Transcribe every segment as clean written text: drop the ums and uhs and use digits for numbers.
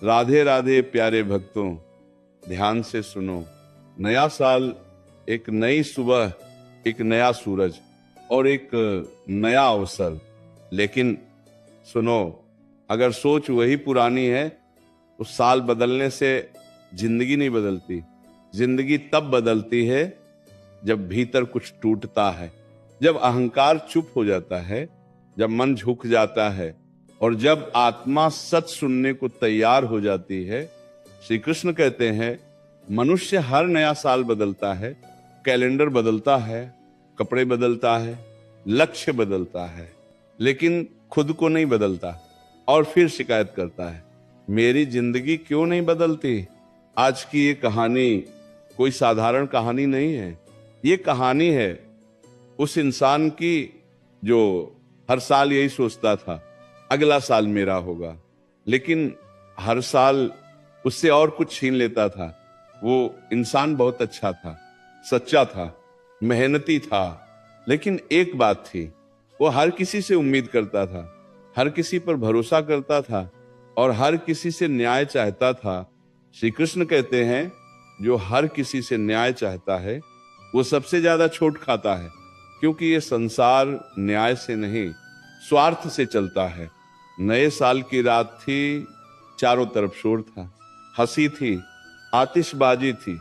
राधे राधे प्यारे भक्तों, ध्यान से सुनो। नया साल एक नई सुबह, एक नया सूरज और एक नया अवसर। लेकिन सुनो, अगर सोच वही पुरानी है तो साल बदलने से जिंदगी नहीं बदलती। जिंदगी तब बदलती है जब भीतर कुछ टूटता है, जब अहंकार चुप हो जाता है, जब मन झुक जाता है और जब आत्मा सच सुनने को तैयार हो जाती है। श्री कृष्ण कहते हैं, मनुष्य हर नया साल बदलता है, कैलेंडर बदलता है, कपड़े बदलता है, लक्ष्य बदलता है, लेकिन खुद को नहीं बदलता और फिर शिकायत करता है, मेरी जिंदगी क्यों नहीं बदलती। आज की ये कहानी कोई साधारण कहानी नहीं है। ये कहानी है उस इंसान की जो हर साल यही सोचता था, अगला साल मेरा होगा, लेकिन हर साल उससे और कुछ छीन लेता था। वो इंसान बहुत अच्छा था, सच्चा था, मेहनती था, लेकिन एक बात थी, वो हर किसी से उम्मीद करता था, हर किसी पर भरोसा करता था और हर किसी से न्याय चाहता था। श्री कृष्ण कहते हैं, जो हर किसी से न्याय चाहता है वो सबसे ज्यादा चोट खाता है, क्योंकि ये संसार न्याय से नहीं, स्वार्थ से चलता है। नए साल की रात थी, चारों तरफ शोर था, हंसी थी, आतिशबाजी थी,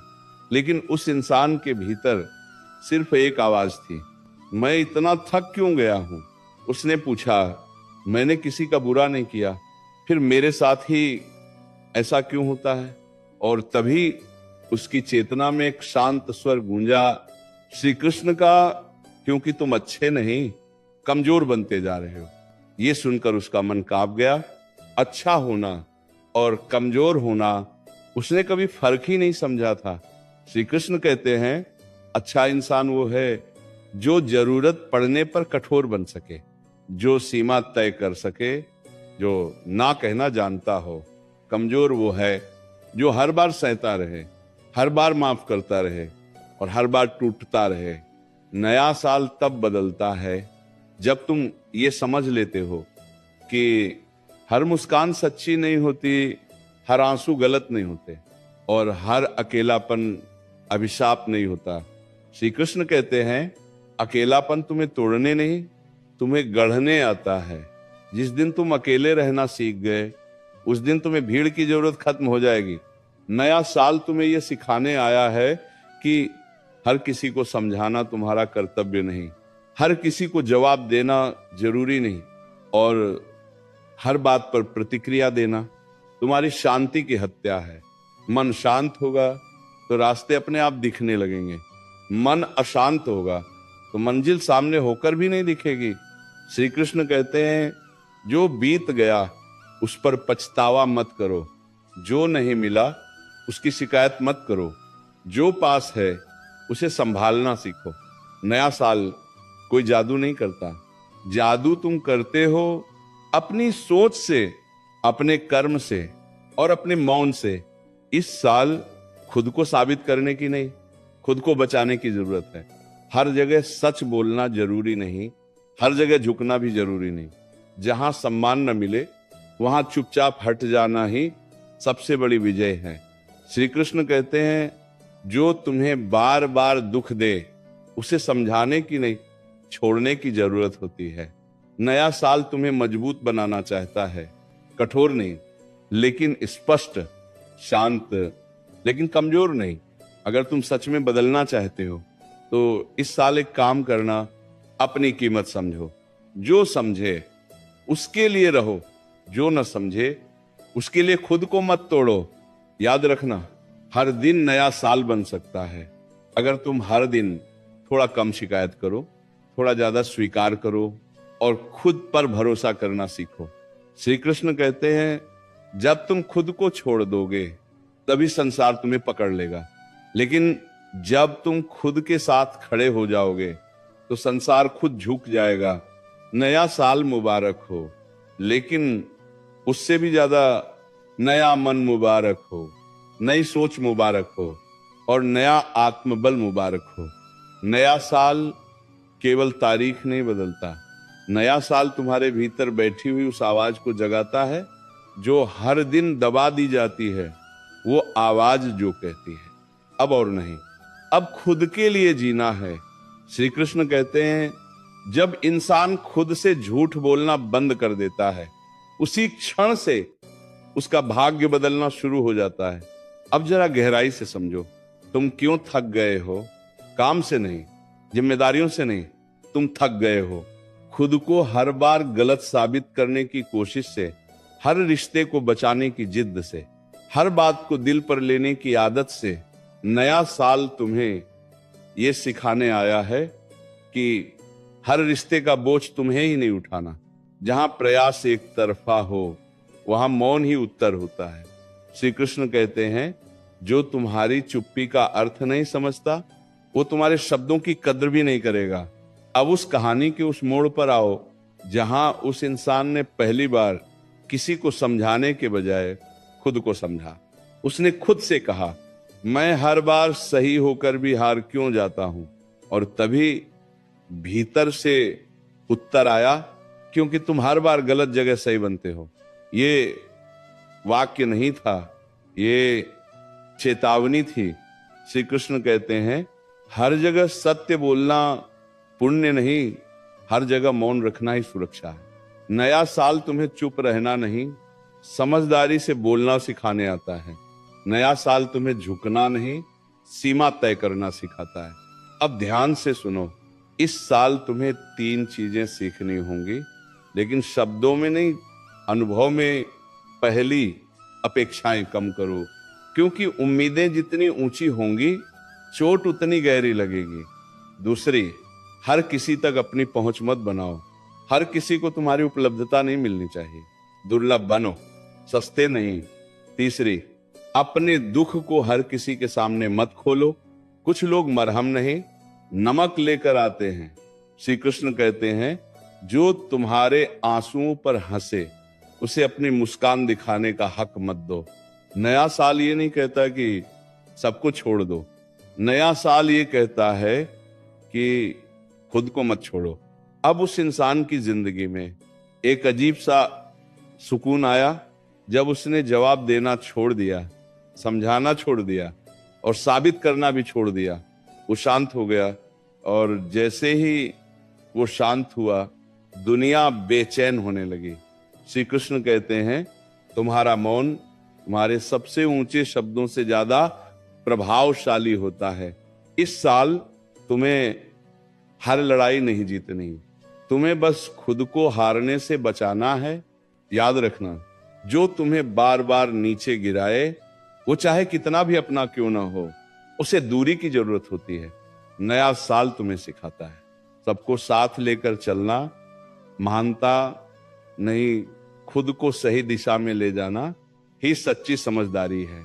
लेकिन उस इंसान के भीतर सिर्फ एक आवाज थी, मैं इतना थक क्यों गया हूं। उसने पूछा, मैंने किसी का बुरा नहीं किया, फिर मेरे साथ ही ऐसा क्यों होता है। और तभी उसकी चेतना में एक शांत स्वर गूंजा, श्री कृष्ण का, क्योंकि तुम अच्छे नहीं, कमजोर बनते जा रहे हो। ये सुनकर उसका मन कांप गया। अच्छा होना और कमजोर होना उसने कभी फर्क ही नहीं समझा था। श्री कृष्ण कहते हैं, अच्छा इंसान वो है जो जरूरत पड़ने पर कठोर बन सके, जो सीमा तय कर सके, जो ना कहना जानता हो। कमजोर वो है जो हर बार सहता रहे, हर बार माफ करता रहे और हर बार टूटता रहे। नया साल तब बदलता है जब तुम ये समझ लेते हो कि हर मुस्कान सच्ची नहीं होती, हर आंसू गलत नहीं होते और हर अकेलापन अभिशाप नहीं होता। श्री कृष्ण कहते हैं, अकेलापन तुम्हें तोड़ने नहीं, तुम्हें गढ़ने आता है। जिस दिन तुम अकेले रहना सीख गए, उस दिन तुम्हें भीड़ की जरूरत खत्म हो जाएगी। नया साल तुम्हें यह सिखाने आया है कि हर किसी को समझाना तुम्हारा कर्तव्य नहीं, हर किसी को जवाब देना जरूरी नहीं और हर बात पर प्रतिक्रिया देना तुम्हारी शांति की हत्या है। मन शांत होगा तो रास्ते अपने आप दिखने लगेंगे, मन अशांत होगा तो मंजिल सामने होकर भी नहीं दिखेगी। श्री कृष्ण कहते हैं, जो बीत गया उस पर पछतावा मत करो, जो नहीं मिला उसकी शिकायत मत करो, जो पास है उसे संभालना सीखो। नया साल कोई जादू नहीं करता, जादू तुम करते हो अपनी सोच से, अपने कर्म से और अपने मौन से। इस साल खुद को साबित करने की नहीं, खुद को बचाने की जरूरत है। हर जगह सच बोलना जरूरी नहीं, हर जगह झुकना भी जरूरी नहीं। जहां सम्मान न मिले वहां चुपचाप हट जाना ही सबसे बड़ी विजय है। श्री कृष्ण कहते हैं, जो तुम्हें बार बार दुख दे उसे समझाने की नहीं, छोड़ने की जरूरत होती है। नया साल तुम्हें मजबूत बनाना चाहता है, कठोर नहीं लेकिन स्पष्ट, शांत लेकिन कमजोर नहीं। अगर तुम सच में बदलना चाहते हो तो इस साल एक काम करना, अपनी कीमत समझो। जो समझे उसके लिए रहो, जो न समझे उसके लिए खुद को मत तोड़ो। याद रखना, हर दिन नया साल बन सकता है अगर तुम हर दिन थोड़ा कम शिकायत करो, थोड़ा ज्यादा स्वीकार करो और खुद पर भरोसा करना सीखो। श्री कृष्ण कहते हैं, जब तुम खुद को छोड़ दोगे तभी संसार तुम्हें पकड़ लेगा, लेकिन जब तुम खुद के साथ खड़े हो जाओगे तो संसार खुद झुक जाएगा। नया साल मुबारक हो, लेकिन उससे भी ज्यादा नया मन मुबारक हो, नई सोच मुबारक हो और नया आत्मबल मुबारक हो। नया साल केवल तारीख नहीं बदलता, नया साल तुम्हारे भीतर बैठी हुई उस आवाज को जगाता है जो हर दिन दबा दी जाती है, वो आवाज जो कहती है, अब और नहीं, अब खुद के लिए जीना है। श्री कृष्ण कहते हैं जब इंसान खुद से झूठ बोलना बंद कर देता है, उसी क्षण से उसका भाग्य बदलना शुरू हो जाता है। अब जरा गहराई से समझो, तुम क्यों थक गए हो? काम से नहीं, जिम्मेदारियों से नहीं, तुम थक गए हो खुद को हर बार गलत साबित करने की कोशिश से, हर रिश्ते को बचाने की जिद से, हर बात को दिल पर लेने की आदत से। नया साल तुम्हें यह सिखाने आया है कि हर रिश्ते का बोझ तुम्हें ही नहीं उठाना। जहां प्रयास एक तरफा हो, वहां मौन ही उत्तर होता है। श्री कृष्ण कहते हैं जो तुम्हारी चुप्पी का अर्थ नहीं समझता, वो तुम्हारे शब्दों की कद्र भी नहीं करेगा। अब उस कहानी के उस मोड़ पर आओ जहां उस इंसान ने पहली बार किसी को समझाने के बजाय खुद को समझा। उसने खुद से कहा, मैं हर बार सही होकर भी हार क्यों जाता हूं? और तभी भीतर से उत्तर आया, क्योंकि तुम हर बार गलत जगह सही बनते हो। ये वाक्य नहीं था, ये चेतावनी थी। श्री कृष्ण कहते हैं हर जगह सत्य बोलना पुण्य नहीं, हर जगह मौन रखना ही सुरक्षा है। नया साल तुम्हें चुप रहना नहीं, समझदारी से बोलना सिखाने आता है। नया साल तुम्हें झुकना नहीं, सीमा तय करना सिखाता है। अब ध्यान से सुनो, इस साल तुम्हें 3 चीजें सीखनी होंगी, लेकिन शब्दों में नहीं, अनुभव में। पहली, अपेक्षाएं कम करो, क्योंकि उम्मीदें जितनी ऊंची होंगी, चोट उतनी गहरी लगेगी। दूसरी, हर किसी तक अपनी पहुंच मत बनाओ। हर किसी को तुम्हारी उपलब्धता नहीं मिलनी चाहिए, दुर्लभ बनो, सस्ते नहीं। तीसरी, अपने दुख को हर किसी के सामने मत खोलो। कुछ लोग मरहम नहीं, नमक लेकर आते हैं। श्री कृष्ण कहते हैं जो तुम्हारे आंसुओं पर हंसे, उसे अपनी मुस्कान दिखाने का हक मत दो। नया साल ये नहीं कहता कि सबको छोड़ दो, नया साल ये कहता है कि खुद को मत छोड़ो। अब उस इंसान की जिंदगी में एक अजीब सा सुकून आया जब उसने जवाब देना छोड़ दिया, समझाना छोड़ दिया और साबित करना भी छोड़ दिया। वो शांत हो गया, और जैसे ही वो शांत हुआ, दुनिया बेचैन होने लगी। श्री कृष्ण कहते हैं तुम्हारा मौन तुम्हारे सबसे ऊंचे शब्दों से ज्यादा प्रभावशाली होता है। इस साल तुम्हें हर लड़ाई नहीं जीतनी, तुम्हें बस खुद को हारने से बचाना है। याद रखना, जो तुम्हें बार बार नीचे गिराए, वो चाहे कितना भी अपना क्यों ना हो, उसे दूरी की जरूरत होती है। नया साल तुम्हें सिखाता है सबको साथ लेकर चलना, महानता नहीं, खुद को सही दिशा में ले जाना ही सच्ची समझदारी है।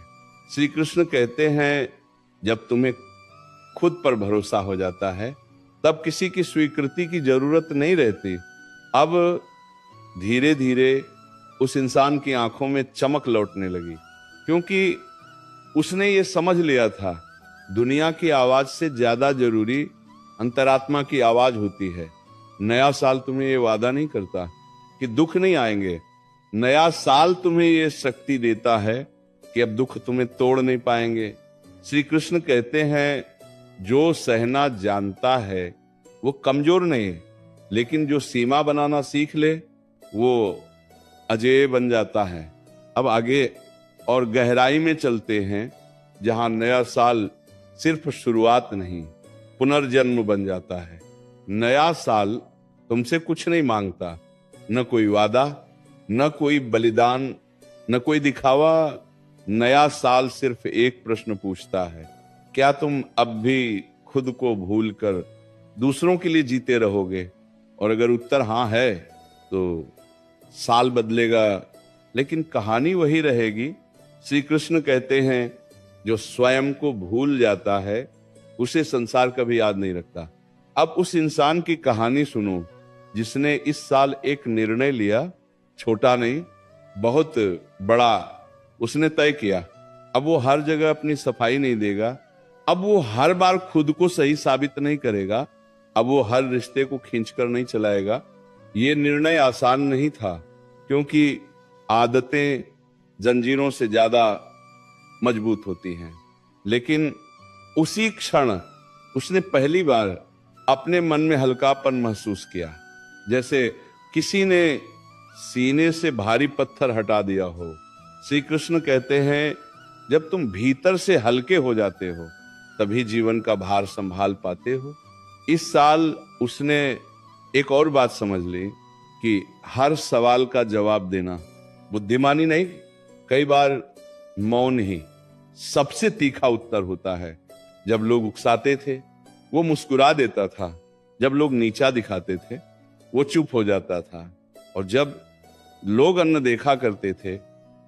श्री कृष्ण कहते हैं जब तुम्हें खुद पर भरोसा हो जाता है, तब किसी की स्वीकृति की जरूरत नहीं रहती। अब धीरे धीरे उस इंसान की आंखों में चमक लौटने लगी, क्योंकि उसने ये समझ लिया था दुनिया की आवाज से ज्यादा जरूरी अंतरात्मा की आवाज होती है। नया साल तुम्हें ये वादा नहीं करता कि दुख नहीं आएंगे, नया साल तुम्हें ये शक्ति देता है कि अब दुख तुम्हें तोड़ नहीं पाएंगे। श्री कृष्ण कहते हैं जो सहना जानता है वो कमजोर नहीं, लेकिन जो सीमा बनाना सीख ले वो अजेय बन जाता है। अब आगे और गहराई में चलते हैं, जहां नया साल सिर्फ शुरुआत नहीं, पुनर्जन्म बन जाता है। नया साल तुमसे कुछ नहीं मांगता, न कोई वादा, न कोई बलिदान, न कोई दिखावा। नया साल सिर्फ एक प्रश्न पूछता है, क्या तुम अब भी खुद को भूलकर दूसरों के लिए जीते रहोगे? और अगर उत्तर हाँ है तो साल बदलेगा, लेकिन कहानी वही रहेगी। श्री कृष्ण कहते हैं जो स्वयं को भूल जाता है उसे संसार कभी याद नहीं रखता। अब उस इंसान की कहानी सुनो जिसने इस साल एक निर्णय लिया, छोटा नहीं बहुत बड़ा उसने तय किया। अब वो हर जगह अपनी सफाई नहीं देगा, अब वो हर बार खुद को सही साबित नहीं करेगा, अब वो हर रिश्ते को खींचकर नहीं चलाएगा। ये निर्णय आसान नहीं था, क्योंकि आदतें जंजीरों से ज्यादा मजबूत होती हैं। लेकिन उसी क्षण उसने पहली बार अपने मन में हल्कापन महसूस किया, जैसे किसी ने सीने से भारी पत्थर हटा दिया हो। श्री कृष्ण कहते हैं, जब तुम भीतर से हल्के हो जाते हो तभी जीवन का भार संभाल पाते हो। इस साल उसने एक और बात समझ ली कि हर सवाल का जवाब देना बुद्धिमानी नहीं, कई बार मौन ही सबसे तीखा उत्तर होता है। जब लोग उकसाते थे वो मुस्कुरा देता था, जब लोग नीचा दिखाते थे वो चुप हो जाता था, और जब लोग अनदेखा करते थे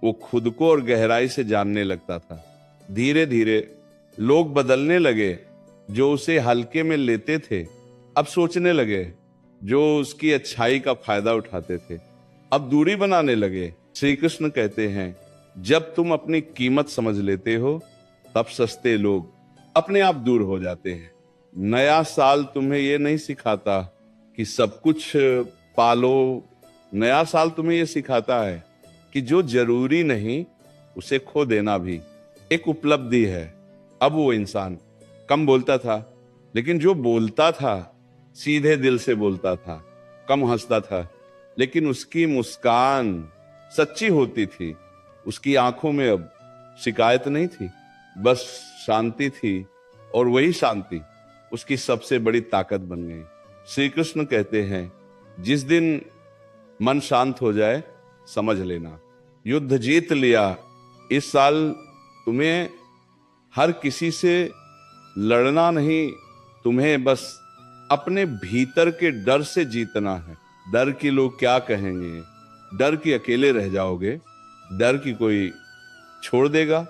वो खुद को और गहराई से जानने लगता था। धीरे धीरे लोग बदलने लगे। जो उसे हल्के में लेते थे अब सोचने लगे, जो उसकी अच्छाई का फायदा उठाते थे अब दूरी बनाने लगे। श्री कृष्ण कहते हैं, जब तुम अपनी कीमत समझ लेते हो तब सस्ते लोग अपने आप दूर हो जाते हैं। नया साल तुम्हें यह नहीं सिखाता कि सब कुछ पालो, नया साल तुम्हें यह सिखाता है कि जो जरूरी नहीं उसे खो देना भी एक उपलब्धि है। अब वो इंसान कम बोलता था, लेकिन जो बोलता था सीधे दिल से बोलता था। कम हंसता था, लेकिन उसकी मुस्कान सच्ची होती थी। उसकी आंखों में अब शिकायत नहीं थी, बस शांति थी, और वही शांति उसकी सबसे बड़ी ताकत बन गई। श्री कृष्ण कहते हैं, जिस दिन मन शांत हो जाए समझ लेना युद्ध जीत लिया। इस साल तुम्हें हर किसी से लड़ना नहीं, तुम्हें बस अपने भीतर के डर से जीतना है। डर कि लोग क्या कहेंगे, डर कि अकेले रह जाओगे, डर कि कोई छोड़ देगा।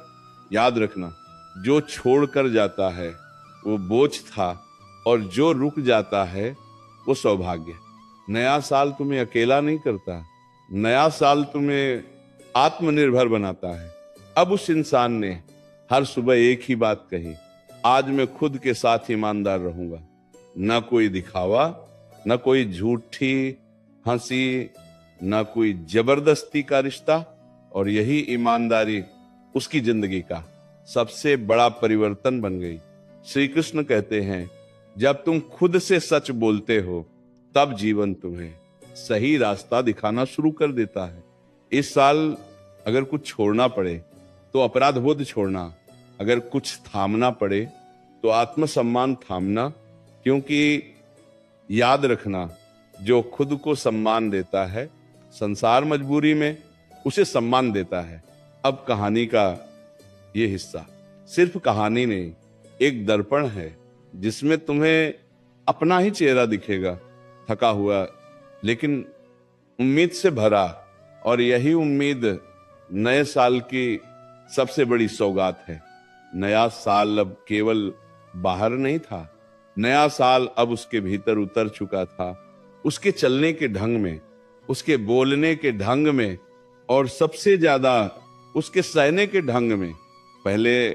याद रखना, जो छोड़ कर जाता है वो बोझ था, और जो रुक जाता है वो सौभाग्य। नया साल तुम्हें अकेला नहीं करता, नया साल तुम्हें आत्मनिर्भर बनाता है। अब उस इंसान ने हर सुबह एक ही बात कही, आज मैं खुद के साथ ईमानदार रहूंगा। न कोई दिखावा, न कोई झूठी हंसी, न कोई जबरदस्ती का रिश्ता। और यही ईमानदारी उसकी जिंदगी का सबसे बड़ा परिवर्तन बन गई। श्री कृष्ण कहते हैं, जब तुम खुद से सच बोलते हो तब जीवन तुम्हें सही रास्ता दिखाना शुरू कर देता है। इस साल अगर कुछ छोड़ना पड़े तो अपराध बोध छोड़ना, अगर कुछ थामना पड़े तो आत्मसम्मान थामना, क्योंकि याद रखना, जो खुद को सम्मान देता है संसार मजबूरी में उसे सम्मान देता है। अब कहानी का ये हिस्सा सिर्फ कहानी नहीं, एक दर्पण है जिसमें तुम्हें अपना ही चेहरा दिखेगा, थका हुआ लेकिन उम्मीद से भरा। और यही उम्मीद नए साल की सबसे बड़ी सौगात है। नया साल अब केवल बाहर नहीं था, नया साल अब उसके भीतर उतर चुका था, उसके चलने के ढंग में, उसके बोलने के ढंग में, और सबसे ज्यादा उसके सहने के ढंग में। पहले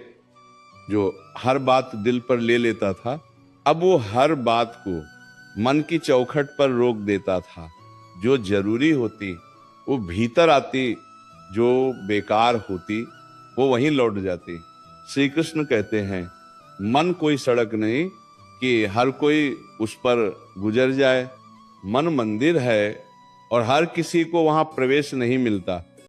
जो हर बात दिल पर ले लेता था, अब वो हर बात को मन की चौखट पर रोक देता था। जो जरूरी होती वो भीतर आती, जो बेकार होती वो वहीं लौट जाती। श्री कृष्ण कहते हैं, मन कोई सड़क नहीं कि हर कोई उस पर गुजर जाए। मन मंदिर है और हर किसी को वहां प्रवेश नहीं मिलता।